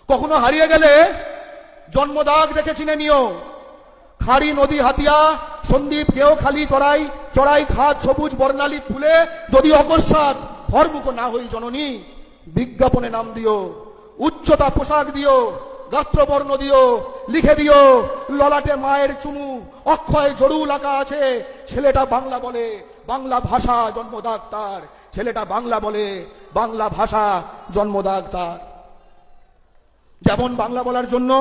কখনো হারিয়ে গেলে জন্মদাগ দেখে চিনে নিও। খাড়ি নদী হাতিয়া সন্দীপ গেওখালি চড়াই চড়াই খাদ সবুজ বর্ণালী ফুলে যদি অকস্মাৎ ভরমুখ না হই জননী, বিজ্ঞাপনে নাম দিও, উচ্চতা পোশাক দিও, গাত্রবর্ণ দিও, লিখে দিও ললাটে মায়ের চুমু, অক্ষয় জরুল আঁকা আছে, ছেলেটা বাংলা বলে, বাংলা ভাষা জন্মদাগ তার, ছেলেটা বাংলা বলে, বাংলা ভাষা জন্মদাগ তার। যেমন বাংলা বলার জন্য,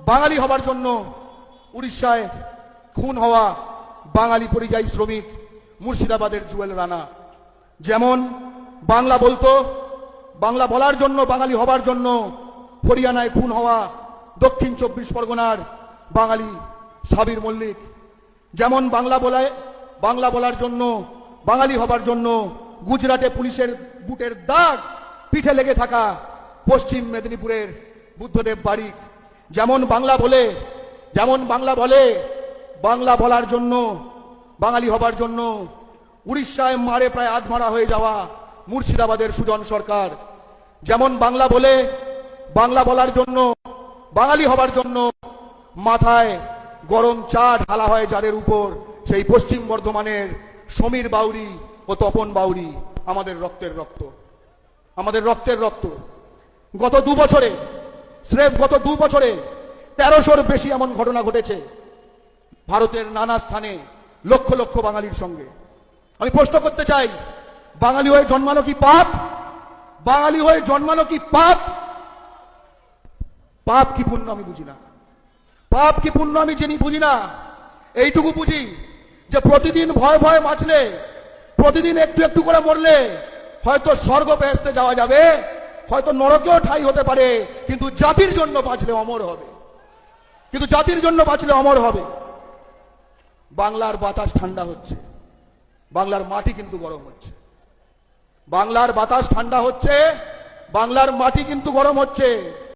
বাঙালি হবার জন্য উড়িষ্যায় খুন হওয়া বাঙালি পরিযায়ী শ্রমিক মুর্শিদাবাদের জুয়েল রানা, যেমন বাংলা বলতো, বাংলা বলার জন্য, বাঙালি হবার জন্য হরিয়ানায় খুন হওয়া দক্ষিণ 24 পরগনার বাঙালি সাবির মল্লিক, যেমন বাংলা বলার জন্য, বাঙালি হবার জন্য গুজরাটে পুলিশের বুটের দাগ পিঠে লেগে থাকা পশ্চিম মেদিনীপুরের বুদ্ধদেব বারিক, যেমন বাংলা বলে বাংলা বলার জন্য, বাঙালি হবার জন্য উড়িষ্যায় মারে প্রায় আধমারা হয়ে যাওয়া মুর্শিদাবাদের সুজন সরকার, যেমন বাংলা বলার জন্য, বাঙালি হবার জন্য মাথায় গরম চা ঢালা হয় যাদের উপর, সেই পশ্চিম বর্ধমানের সমীর বাউরি ও তপন বাউরি আমাদের রক্তের রক্ত, আমাদের রক্তের রক্ত। গত 2 বছরে 1300-র বেশি এমন ঘটনা ঘটেছে ভারতের নানা স্থানে লক্ষ লক্ষ বাঙালির সঙ্গে। আমি প্রশ্ন করতে চাই, বাঙালি হয়ে জন্মানো কি পাপ? বাঙালি হয়ে জন্মানো কি পাপ? পাপ কি পুণ্য আমি বুঝি না, পাপ কি পুণ্য আমি বুঝি না। এইটুকু বুঝি যে প্রতিদিন ভয় ভয় বাঁচলে, প্রতিদিন একটু একটু করে মরলে হয়তো স্বর্গ বেহেশতে যাওয়া যাবে, হয়তো নরকেও ঠাঁই হতে পারে, কিন্তু জাতির জন্য বাঁচলে অমর হবে, কিন্তু জাতির জন্য বাঁচলে অমর হবে। বাংলার বাতাস ঠান্ডা হচ্ছে, বাংলার মাটি কিন্তু গরম হচ্ছে। বাংলার বাতাস ঠান্ডা হচ্ছে, বাংলার মাটি কিন্তু গরম হচ্ছে।